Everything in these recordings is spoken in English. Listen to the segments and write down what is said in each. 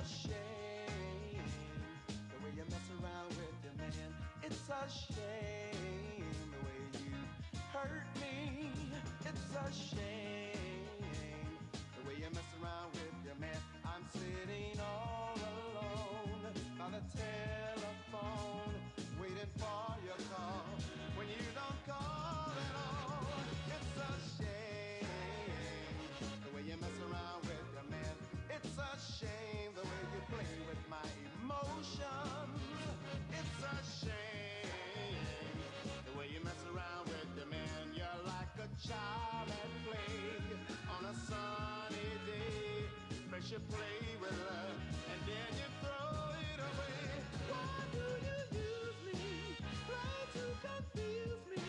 shame the way you mess around with your man. It's a shame the way you hurt me. It's a shame the way you mess around with your man. I'm sitting all alone by the telephone, waiting for your call. When you don't call at all, it's a shame the way you mess around with your man. It's a shame the way you play with my emotions. It's a shame the way you mess around with your man. You're like a child at play on a sunny day. First you play with love and then you throw it away. Why do you use me? Try to confuse me.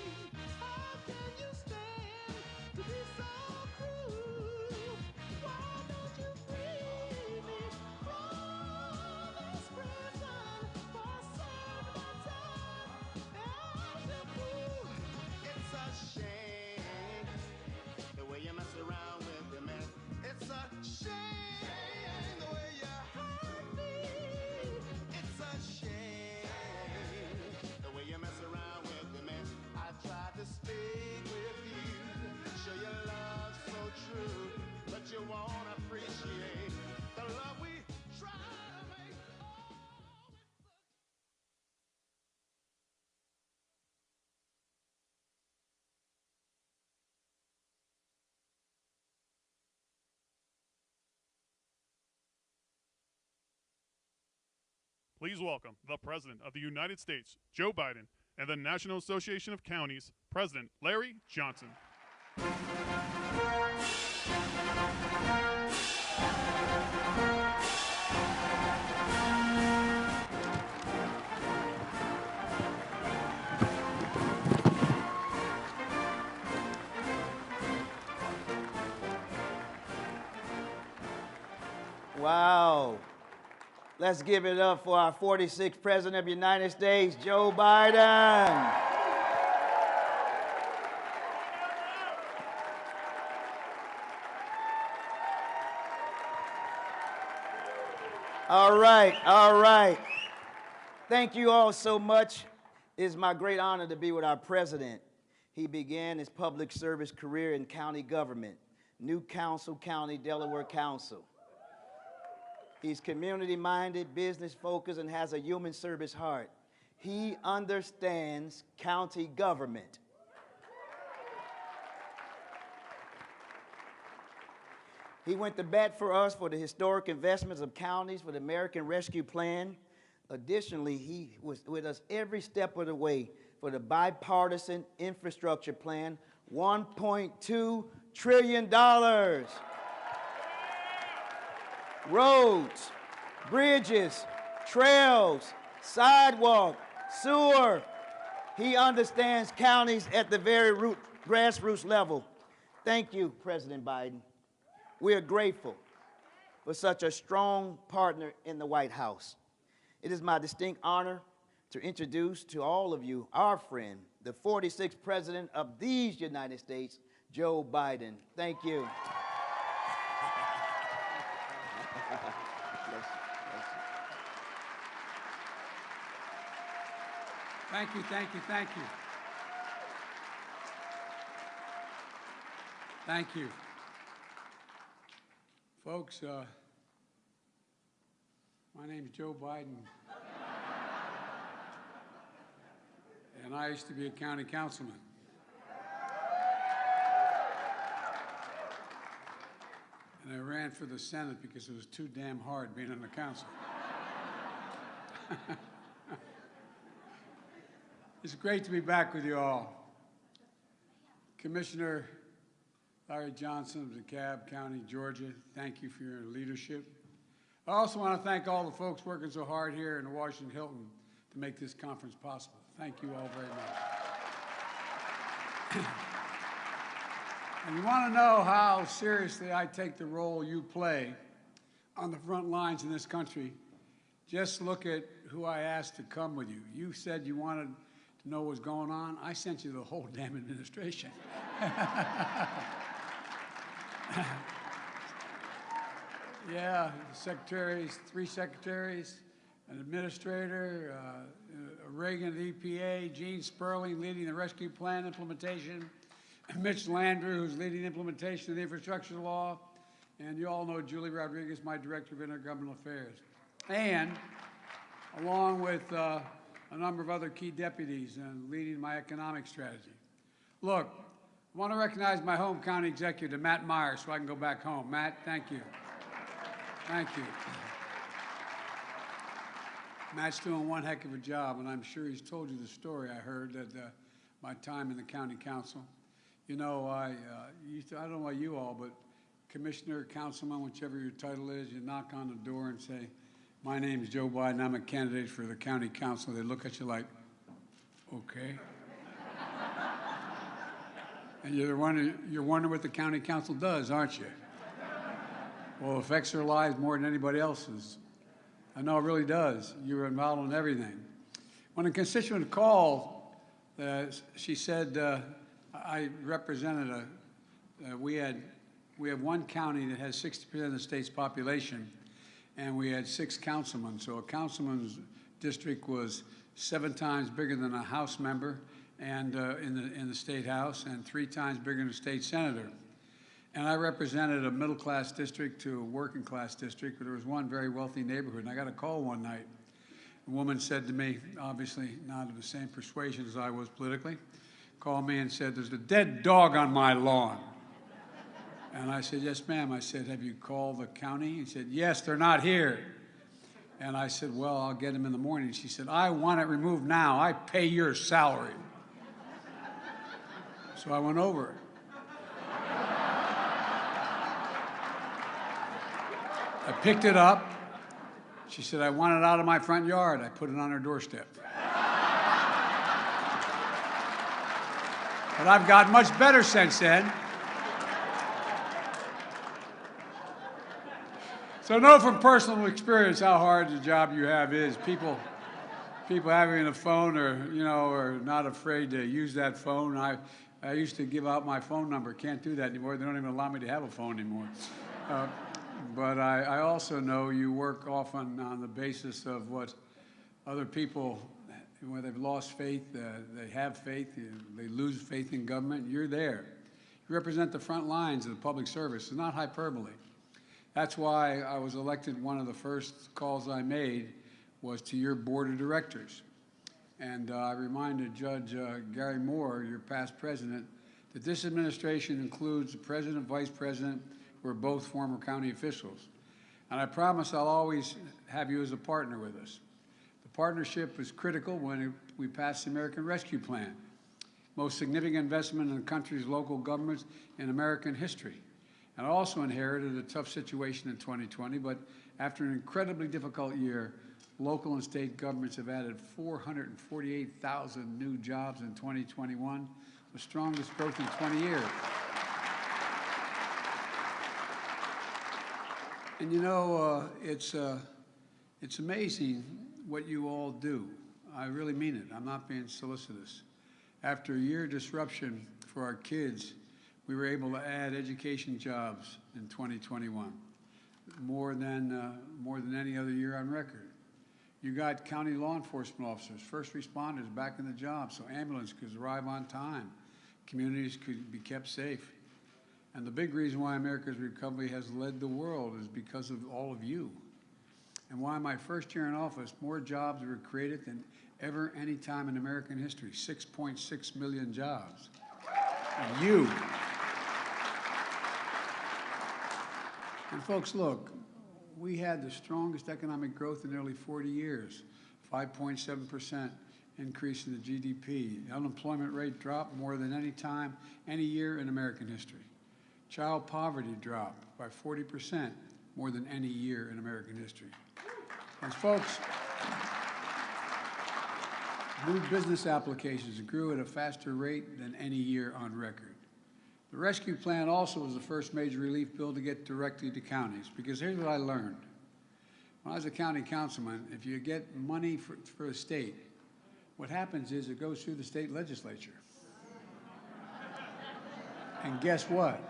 How can you stand to be so cruel? Why don't you free me from this prison for certain time? As a fool, it's a shame the way you mess around with your man. It's a shame the way you hurt me. It's a shame the way you mess around with your man. I tried to stay with you, show your love so true, but you won't appreciate the love we try to make. Please welcome the President of the United States, Joe Biden, and the National Association of Counties, President Larry Johnson. Wow. Let's give it up for our 46th President of the United States, Joe Biden. All right. Thank you all so much. It is my great honor to be with our president. He began his public service career in county government, New Council County, Delaware Council. He's community-minded, business-focused, and has a human service heart. He understands county government. He went to bat for us for the historic investments of counties for the American Rescue Plan. Additionally, he was with us every step of the way for the bipartisan infrastructure plan, $1.2 trillion. Roads, bridges, trails, sidewalk, sewer. He understands counties at the very grassroots level. Thank you, President Biden. We are grateful for such a strong partner in the White House. It is my distinct honor to introduce to all of you our friend, the 46th President of these United States, Joe Biden. Thank you. Thank you. Thank you. Folks, my name is Joe Biden, and I used to be a county councilman. And I ran for the Senate because it was too damn hard being on the council. It's great to be back with you all. Commissioner Larry Johnson of DeKalb County, Georgia, thank you for your leadership. I also want to thank all the folks working so hard here in the Washington Hilton to make this conference possible. Thank you all very much. And you want to know how seriously I take the role you play on the front lines in this country, just look at who I asked to come with you. You said you wanted to know what's going on. I sent you the whole damn administration. Yeah, secretaries, 3 secretaries, an administrator, Reagan at EPA, Gene Sperling leading the rescue plan implementation, Mitch Landrieu, who's leading implementation of the infrastructure law, and you all know Julie Rodriguez, my director of intergovernmental affairs. And along with a number of other key deputies and leading my economic strategy. Look, I want to recognize my home county executive, Matt Myers, so I can go back home. Matt, thank you. Thank you. Matt's doing one heck of a job, and I'm sure he's told you the story I heard that my time in the county council. You know, I don't know about you all, but commissioner, councilman, whichever your title is, you knock on the door and say, my name is Joe Biden, I'm a candidate for the county council. They look at you like, okay. And you're wondering what the county council does, aren't you? Well, it affects their lives more than anybody else's. I know it really does. You're involved in everything. When a constituent called, she said, I represented we have one county that has 60% of the state's population, and we had 6 councilmen. So a councilman's district was 7 times bigger than a House member, and in the state house, and 3 times bigger than a state senator. And I represented a middle-class district to a working-class district, but there was one very wealthy neighborhood. And I got a call one night. A woman said to me, obviously not of the same persuasion as I was politically, called me and said, there's a dead dog on my lawn. And I said, yes, ma'am. I said, have you called the county? He said, yes, they're not here. And I said, well, I'll get him in the morning. She said, I want it removed now. I pay your salary. So I went over. I picked it up. She said, I want it out of my front yard. I put it on her doorstep. But I've gotten much better since then. So know from personal experience how hard the job you have is. People having a phone are not afraid to use that phone. I used to give out my phone number. Can't do that anymore. They don't even allow me to have a phone anymore. But I also know you work often on the basis of what other people, when they've lost faith, they have faith, they lose faith in government, you're there. You represent the front lines of the public service. It's not hyperbole. That's why I was elected. One of the first calls I made was to your board of directors. And I reminded Judge Gary Moore, your past president, that this administration includes the president, vice president, who are both former county officials. And I promise I'll always have you as a partner with us. The partnership was critical when we passed the American Rescue Plan, most significant investment in the country's local governments in American history. And I also inherited a tough situation in 2020, but after an incredibly difficult year, local and state governments have added 448,000 new jobs in 2021, the strongest growth in 20 years. And you know, it's amazing what you all do. I really mean it. I'm not being solicitous. After a year of disruption for our kids, we were able to add education jobs in 2021, more than any other year on record. You got county law enforcement officers, first responders back in the job, so ambulance could arrive on time, communities could be kept safe. And the big reason why America's recovery has led the world is because of all of you. And why my first year in office, more jobs were created than ever any time in American history, 6.6 million jobs. And you. And folks, look, we had the strongest economic growth in nearly 40 years, 5.7% increase in the GDP. The unemployment rate dropped more than any time, any year in American history. Child poverty dropped by 40%, more than any year in American history. And folks, new business applications grew at a faster rate than any year on record. The rescue plan also was the first major relief bill to get directly to counties, because here's what I learned. When I was a county councilman, if you get money for a state, what happens is it goes through the state legislature. And guess what?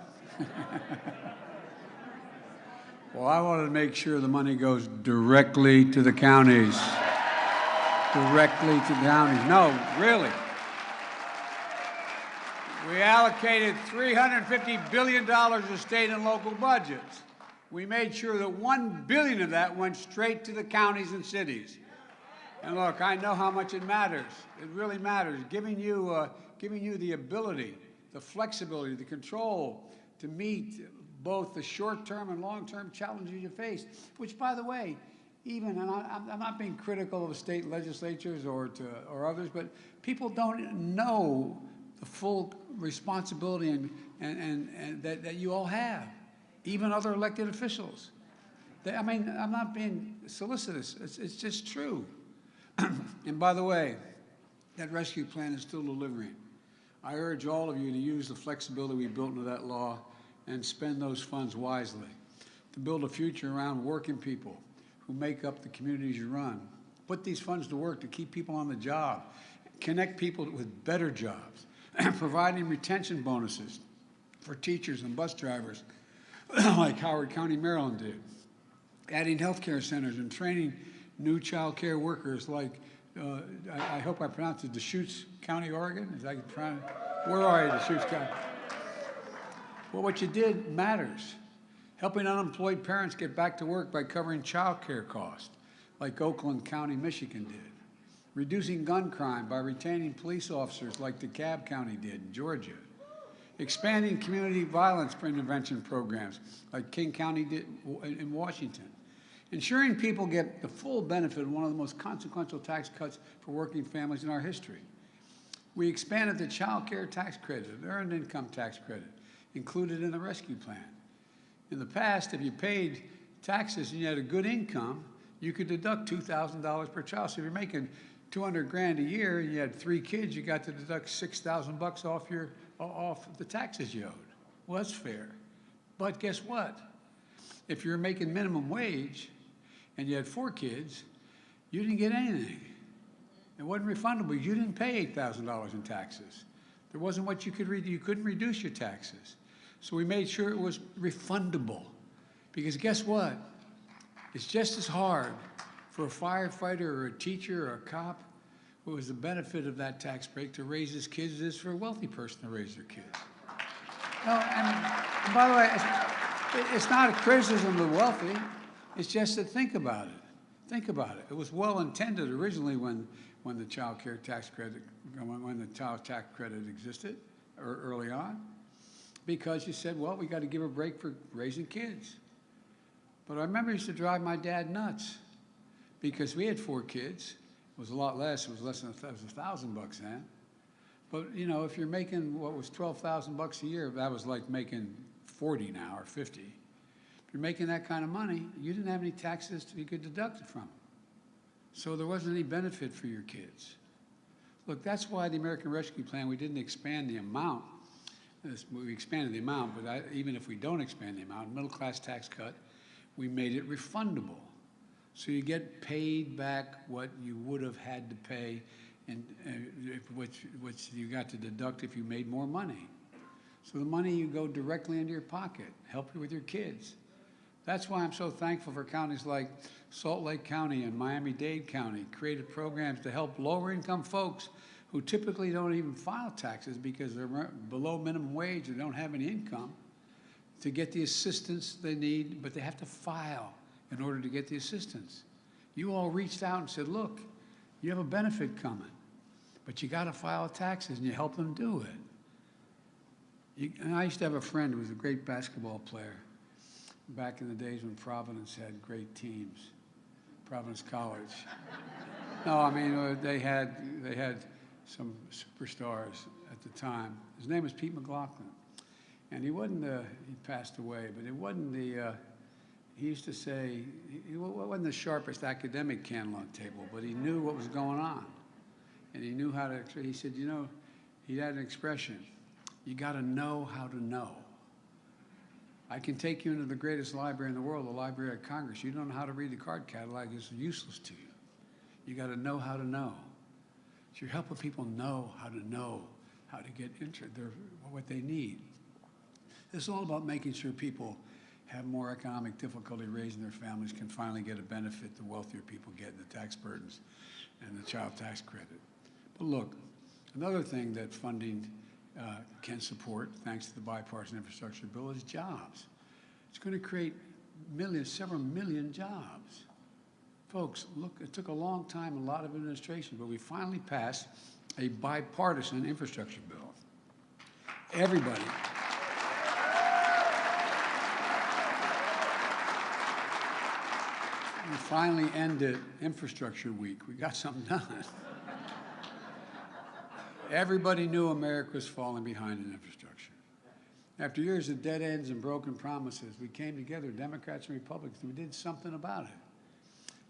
Well, I wanted to make sure the money goes directly to the counties. Directly to the counties. No, really. We allocated $350 billion to state and local budgets. We made sure that $1 billion of that went straight to the counties and cities. And look, I know how much it matters. It really matters. Giving you the ability, the flexibility, the control to meet both the short-term and long-term challenges you face, which, by the way, even, and I'm not being critical of state legislatures or others, but people don't know the full responsibility and that you all have, even other elected officials. I mean, I'm not being solicitous. It's just true. And by the way, that rescue plan is still delivering. I urge all of you to use the flexibility we built into that law and spend those funds wisely to build a future around working people who make up the communities you run. Put these funds to work to keep people on the job, connect people with better jobs, providing retention bonuses for teachers and bus drivers like Howard County, Maryland did, adding healthcare centers and training new child care workers like, I hope I pronounced it, Deschutes County, Oregon? Is that trying? Where are you, Deschutes County? Well, what you did matters. Helping unemployed parents get back to work by covering child care costs, like Oakland County, Michigan did. Reducing gun crime by retaining police officers like DeKalb County did in Georgia. Expanding community violence intervention programs like King County did in Washington. Ensuring people get the full benefit of one of the most consequential tax cuts for working families in our history. We expanded the child care tax credit, the earned income tax credit, included in the rescue plan. In the past, if you paid taxes and you had a good income, you could deduct $2,000 per child. So if you're making 200 grand a year and you had 3 kids, you got to deduct 6,000 bucks off the taxes you owed. Well, that's fair. But guess what? If you're making minimum wage and you had 4 kids, you didn't get anything. It wasn't refundable. You didn't pay $8,000 in taxes. There wasn't what you could you couldn't reduce your taxes. So we made sure it was refundable. Because guess what? It's just as hard for a firefighter or a teacher or a cop who has the benefit of that tax break to raise his kids as it is for a wealthy person to raise their kids. No, and by the way, it's not a criticism of the wealthy. It's just that think about it. Think about it. It was well intended originally when the child care tax credit, when the child tax credit existed early on, because you said, well, we got to give a break for raising kids. But I remember it used to drive my dad nuts because we had 4 kids. It was a lot less. It was less than $1,000 then. But you know, if you're making what was $12,000 a year, that was like making 40 now or 50. If you're making that kind of money, you didn't have any taxes you could deduct it from. So there wasn't any benefit for your kids. Look, that's why the American Rescue Plan, we didn't expand the amount. We expanded the amount, but even if we don't expand the amount, middle class tax cut, we made it refundable. So you get paid back what you would have had to pay, and which you got to deduct if you made more money. So the money you go directly into your pocket, help you with your kids. That's why I'm so thankful for counties like Salt Lake County and Miami-Dade County created programs to help lower income folks who typically don't even file taxes because they're below minimum wage or don't have any income, to get the assistance they need, but they have to file in order to get the assistance. You all reached out and said, look, you have a benefit coming, but you got to file taxes, and you help them do it. And I used to have a friend who was a great basketball player back in the days when Providence had great teams, Providence College. No, I mean, they had some superstars at the time. His name was Pete McLaughlin. And he wasn't, he passed away, but it wasn't the, he used to say, he wasn't the sharpest academic candle on the table, but he knew what was going on. And he knew how to, he said, you know, he had an expression, you got to know how to know. I can take you into the greatest library in the world, the Library of Congress. You don't know how to read the card catalog, it's useless to you. You got to know how to know. So you're helping people know how to get into what they need. It's all about making sure people have more economic difficulty raising their families can finally get a benefit the wealthier people get in the tax burdens and the child tax credit. But look, another thing that funding can support, thanks to the bipartisan infrastructure bill, is jobs. It's going to create millions, several million jobs. Folks, look, it took a long time, a lot of administration, but we finally passed a bipartisan infrastructure bill. Everybody. We finally ended Infrastructure Week. We got something done. Everybody knew America was falling behind in infrastructure. After years of dead ends and broken promises, we came together, Democrats and Republicans, and we did something about it.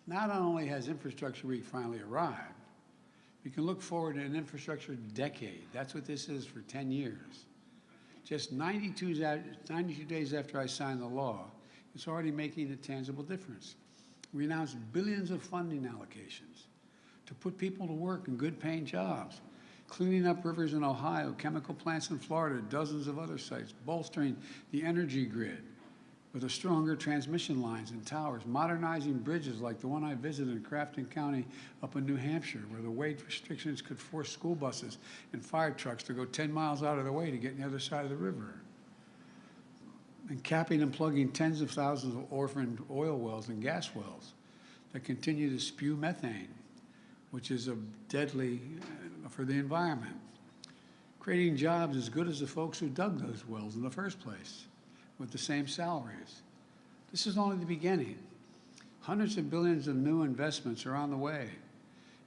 Not only has Infrastructure Week finally arrived, we can look forward to an infrastructure decade. That's what this is for 10 years. Just 92 days after I signed the law, it's already making a tangible difference. We announced billions of funding allocations to put people to work in good-paying jobs, cleaning up rivers in Ohio, chemical plants in Florida, dozens of other sites, bolstering the energy grid with a stronger transmission lines and towers, modernizing bridges like the one I visited in Grafton County up in New Hampshire, where the weight restrictions could force school buses and fire trucks to go 10 miles out of the way to get on the other side of the river. And capping and plugging tens of thousands of orphaned oil wells and gas wells that continue to spew methane, which is a deadly for the environment. Creating jobs as good as the folks who dug those wells in the first place, with the same salaries. This is only the beginning. Hundreds of billions of new investments are on the way.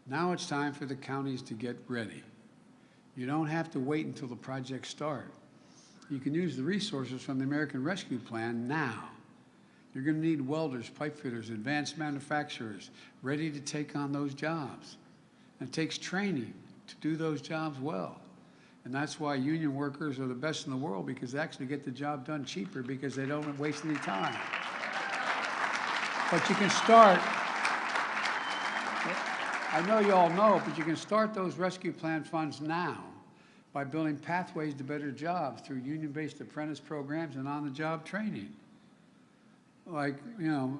Now it's time for the counties to get ready. You don't have to wait until the projects start. You can use the resources from the American Rescue Plan now. You're going to need welders, pipe fitters, advanced manufacturers ready to take on those jobs. And it takes training to do those jobs well. And that's why union workers are the best in the world, because they actually get the job done cheaper because they don't waste any time. But you can start, I know you all know, but you can start those rescue plan funds now by building pathways to better jobs through union-based apprentice programs and on-the-job training. Like, you know,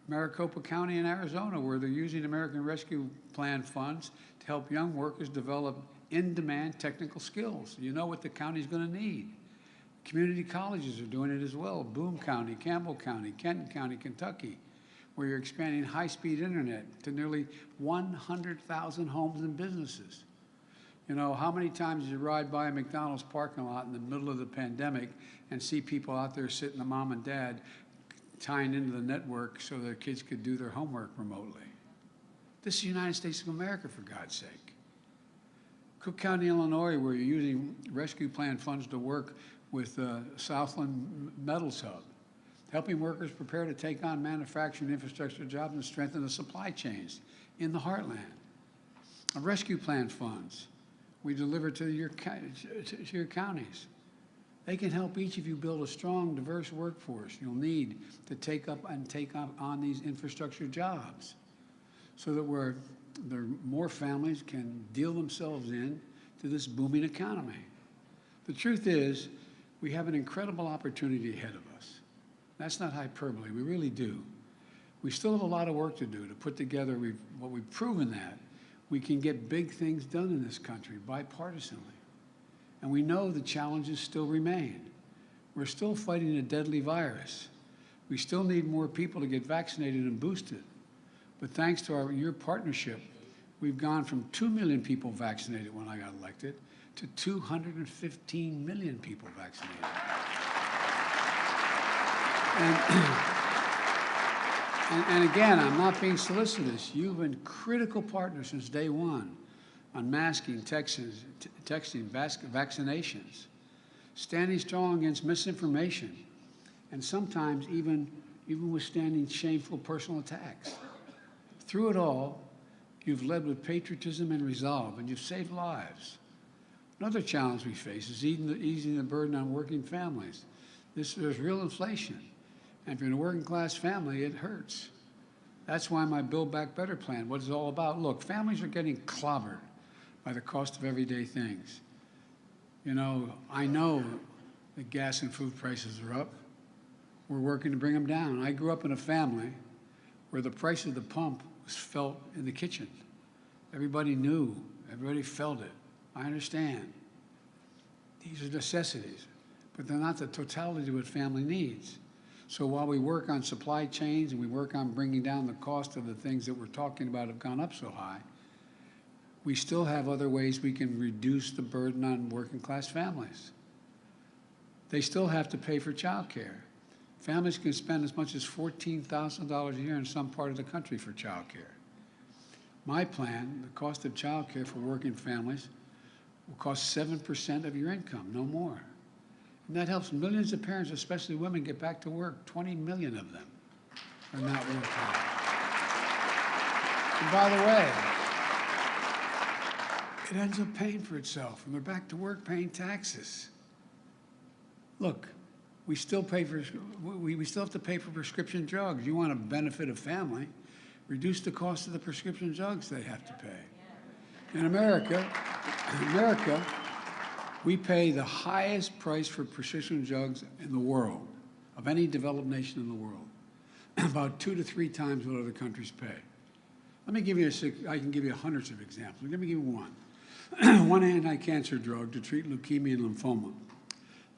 Maricopa County in Arizona, where they're using American Rescue Plan funds to help young workers develop in-demand technical skills. You know what the county's going to need. Community colleges are doing it as well. Boone County, Campbell County, Kenton County, Kentucky, where you're expanding high-speed internet to nearly 100,000 homes and businesses. You know, how many times did you ride by a McDonald's parking lot in the middle of the pandemic and see people out there sitting, the mom and dad, tying into the network so their kids could do their homework remotely? This is the United States of America, for God's sake. Cook County, Illinois, where you're using rescue plan funds to work with Southland Metals Hub, helping workers prepare to take on manufacturing infrastructure jobs and strengthen the supply chains in the heartland. Rescue plan funds we deliver to your counties. They can help each of you build a strong, diverse workforce you'll need to take on these infrastructure jobs, so that more families can deal themselves in to this booming economy. The truth is, we have an incredible opportunity ahead of us. That's not hyperbole, we really do. We still have a lot of work to do to put together what we've proven, that we can get big things done in this country bipartisanly. And we know the challenges still remain. We're still fighting a deadly virus. We still need more people to get vaccinated and boosted. But thanks to your partnership, we've gone from 2 million people vaccinated when I got elected to 215 million people vaccinated. And again, I'm not being solicitous. You've been critical partners since day one on masking, texting, vaccinations, standing strong against misinformation, and sometimes even withstanding shameful personal attacks. Through it all, you've led with patriotism and resolve, and you've saved lives. Another challenge we face is easing the burden on working families. There's real inflation, and if you're in a working class family, it hurts. That's why my Build Back Better plan, what it's all about. Look, families are getting clobbered by the cost of everyday things. You know, I know that gas and food prices are up. we're working to bring them down. I grew up in a family where the price of the pump was felt in the kitchen. Everybody knew, everybody felt it. I understand. These are necessities, but they're not the totality of what family needs. So while we work on supply chains and we work on bringing down the cost of the things that we're talking about have gone up so high, we still have other ways we can reduce the burden on working class families. They still have to pay for child care. Families can spend as much as $14,000 a year in some part of the country for child care. My plan, the cost of child care for working families will cost 7% of your income, no more. And that helps millions of parents, especially women, get back to work. 20 million of them are not working. And by the way, it ends up paying for itself, and they're back to work paying taxes. Look, we still have to pay for prescription drugs. You want to benefit a family, reduce the cost of the prescription drugs they have to pay. In America, we pay the highest price for prescription drugs in the world, of any developed nation in the world, about 2 to 3 times what other countries pay. Let me give you I can give you hundreds of examples. Let me give you one. One anti-cancer drug to treat leukemia and lymphoma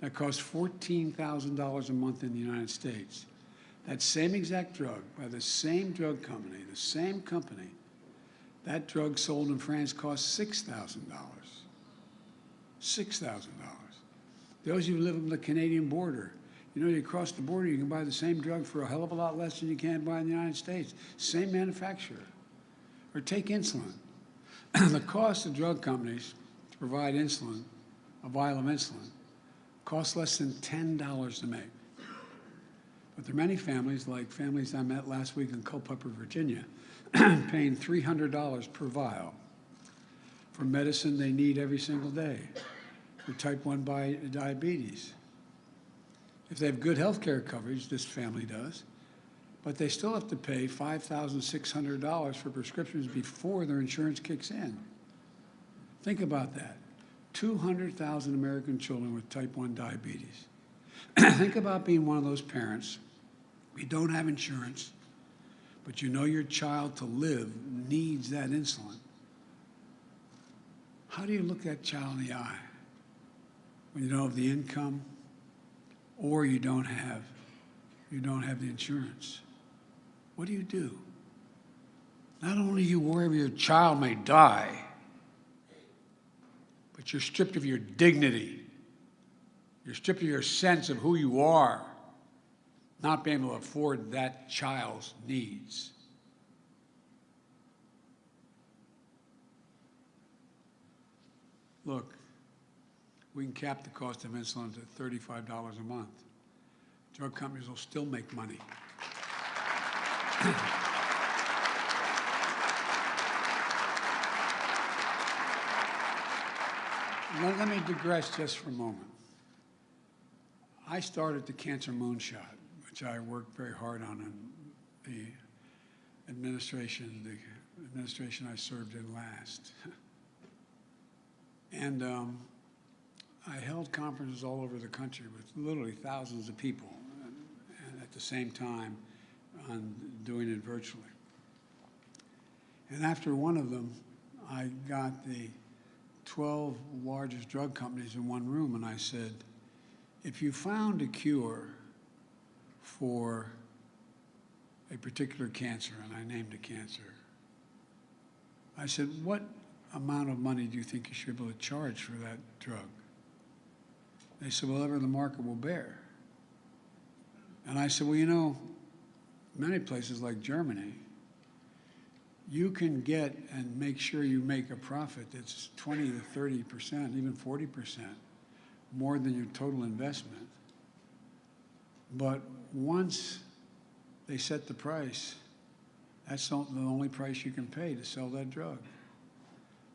that costs $14,000 a month in the United States. That same exact drug by the same drug company, that drug sold in France costs $6,000. $6,000. Those of you who live on the Canadian border, you know, you cross the border, you can buy the same drug for a hell of a lot less than you can buy in the United States. Same manufacturer. Or take insulin. The cost of drug companies to provide insulin, a vial of insulin, costs less than $10 to make. But there are many families, like families I met last week in Culpeper, Virginia, paying $300 per vial for medicine they need every single day for type 1 diabetes. If they have good health care coverage, this family does, but they still have to pay $5,600 for prescriptions before their insurance kicks in. Think about that. 200,000 American children with type 1 diabetes. Think about being one of those parents. You don't have insurance, but you know your child to live needs that insulin. How do you look that child in the eye when you don't have the income or you don't have the insurance? What do you do? Not only you worry your child may die, but you're stripped of your dignity. You're stripped of your sense of who you are, not being able to afford that child's needs. Look, we can cap the cost of insulin at $35 a month. Drug companies will still make money. Let me digress just for a moment. I started the Cancer Moonshot, which I worked very hard on in the administration I served in last. And I held conferences all over the country with literally thousands of people, and at the same time on doing it virtually. And after one of them, I got the 12 largest drug companies in one room, and I said, if you found a cure for a particular cancer, and I named a cancer, I said, what amount of money do you think you should be able to charge for that drug? They said, whatever the market will bear. And I said, well, you know, many places like Germany, you can get and make sure you make a profit that's 20 to 30%, even 40% more than your total investment. But once they set the price, that's the only price you can pay to sell that drug.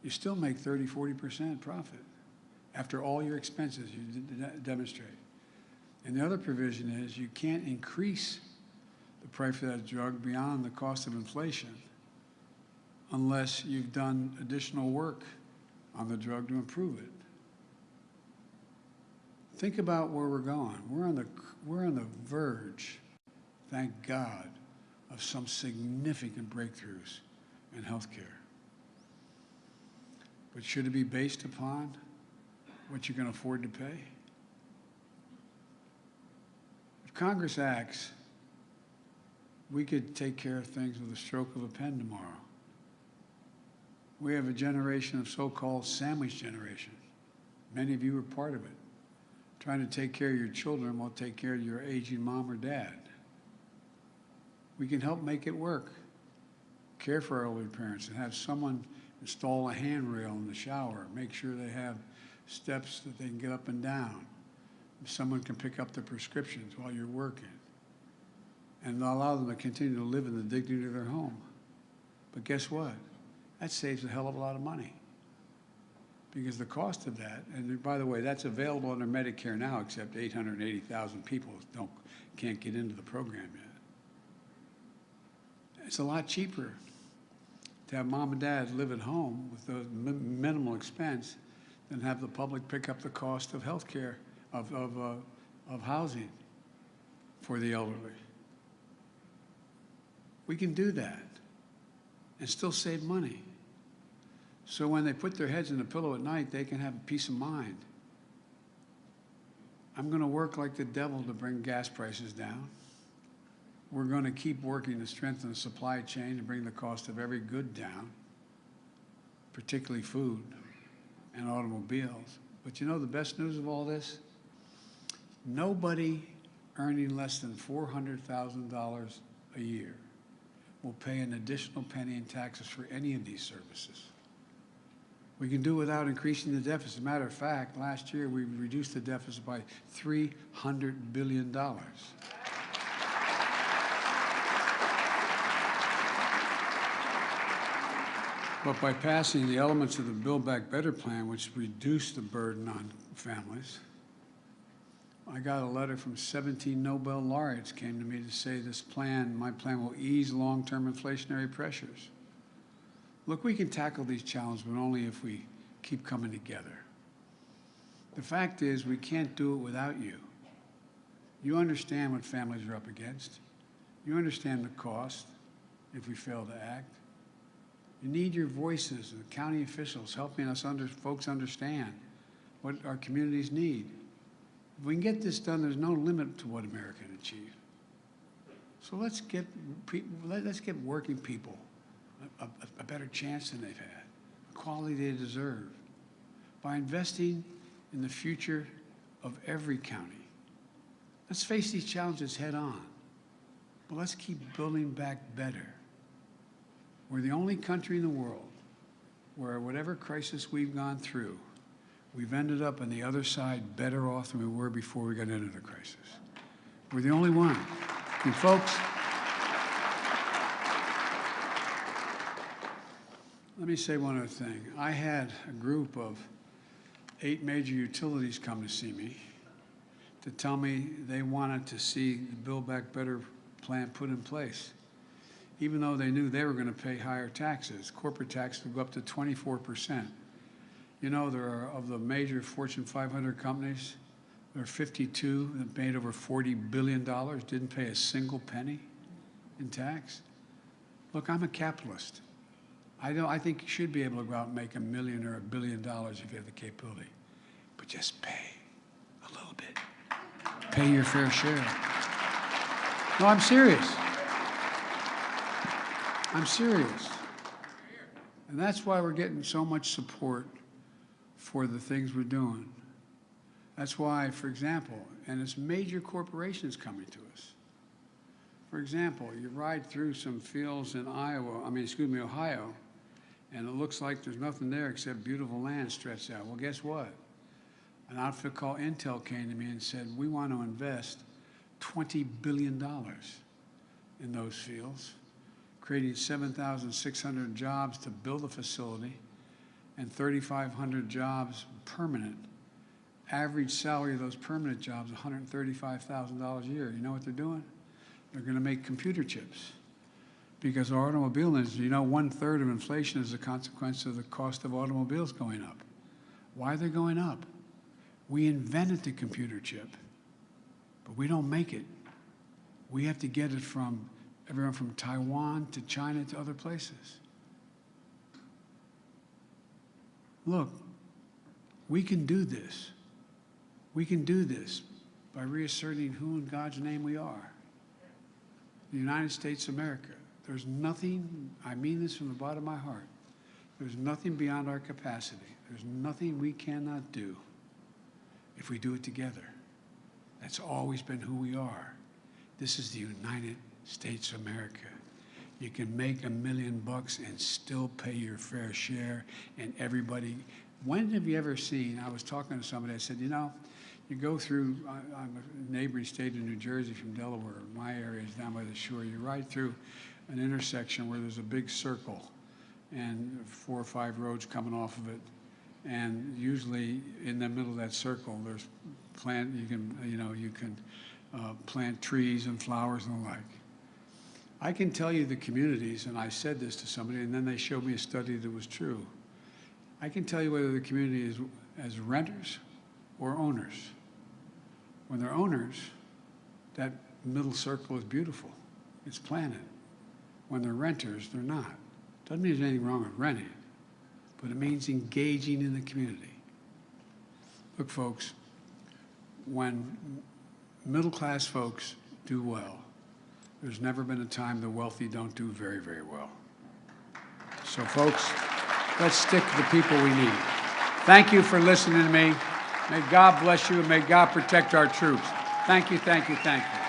You still make 30, 40% profit after all your expenses you demonstrate. And the other provision is you can't increase the price of that drug beyond the cost of inflation unless you've done additional work on the drug to improve it. Think about where we're going. We're on the verge, thank God, of some significant breakthroughs in healthcare. But should it be based upon what you can afford to pay? If Congress acts, we could take care of things with a stroke of a pen tomorrow. We have a generation of so-called sandwich generation. Many of you are part of it. Trying to take care of your children while take care of your aging mom or dad. We can help make it work. Care for our elderly parents and have someone install a handrail in the shower. Make sure they have steps that they can get up and down. Someone can pick up the prescriptions while you're working. And allow them to continue to live in the dignity of their home. But guess what? That saves a hell of a lot of money. Because the cost of that, and by the way, that's available under Medicare now, except 880,000 people can't get into the program yet. It's a lot cheaper to have mom and dad live at home with the minimal expense than have the public pick up the cost of health care, of housing for the elderly. We can do that and still save money. So when they put their heads in the pillow at night, they can have peace of mind. I'm going to work like the devil to bring gas prices down. We're going to keep working to strengthen the supply chain to bring the cost of every good down, particularly food and automobiles. But you know the best news of all this? Nobody earning less than $400,000 a year will pay an additional penny in taxes for any of these services. We can do it without increasing the deficit. As a matter of fact, last year we reduced the deficit by $300 billion. But by passing the elements of the Build Back Better plan, which reduced the burden on families, I got a letter from 17 Nobel laureates came to me to say my plan will ease long-term inflationary pressures. Look, we can tackle these challenges, but only if we keep coming together. The fact is, we can't do it without you. You understand what families are up against. You understand the cost if we fail to act. You need your voices, the county officials helping us folks understand what our communities need. If we can get this done, there's no limit to what America can achieve. So let's get working people a better chance than they've had, the quality they deserve, by investing in the future of every county. Let's face these challenges head on, but let's keep building back better. We're the only country in the world where whatever crisis we've gone through, we've ended up on the other side better off than we were before we got into the crisis. We're the only one. And folks, let me say one other thing. I had a group of 8 major utilities come to see me to tell me they wanted to see the Build Back Better plan put in place, even though they knew they were going to pay higher taxes. Corporate taxes would go up to 24%. You know, there are, of the major Fortune 500 companies, there are 52 that made over $40 billion, didn't pay a single penny in tax. Look, I'm a capitalist. I think you should be able to go out and make $1 million or $1 billion if you have the capability. But just pay a little bit. Pay your fair share. No, I'm serious. I'm serious. And that's why we're getting so much support for the things we're doing. That's why, for example, and it's major corporations coming to us. For example, you ride through some fields in Ohio, and it looks like there's nothing there except beautiful land stretched out. Well, guess what? An outfit called Intel came to me and said, we want to invest $20 billion in those fields, creating 7,600 jobs to build a facility and 3,500 jobs permanent. Average salary of those permanent jobs, $135,000 a year. You know what they're doing? They're going to make computer chips. Because our automobile industry, you know, 1/3 of inflation is a consequence of the cost of automobiles going up. Why are they going up? We invented the computer chip, but we don't make it. We have to get it from everyone from Taiwan to China to other places. Look, we can do this. We can do this by reasserting who in God's name we are. The United States of America. There's nothing, I mean this from the bottom of my heart, there's nothing beyond our capacity. There's nothing we cannot do if we do it together. That's always been who we are. This is the United States of America. You can make $1 million and still pay your fair share, and everybody. When have you ever seen, I was talking to somebody, I said, you know, you go through, I'm a neighboring state of New Jersey from Delaware. My area is down by the shore. You ride through an intersection where there's a big circle and 4 or 5 roads coming off of it. And usually in the middle of that circle, there's you can plant trees and flowers and the like. I can tell you the communities, and I said this to somebody, and then they showed me a study that was true. I can tell you whether the community is as renters or owners. When they're owners, that middle circle is beautiful. It's planted. When they're renters, they're not. Doesn't mean there's anything wrong with renting, but it means engaging in the community. Look, folks, when middle-class folks do well, there's never been a time the wealthy don't do very, very well. So, folks, let's stick to the people we need. Thank you for listening to me. May God bless you, and may God protect our troops. Thank you, thank you, thank you.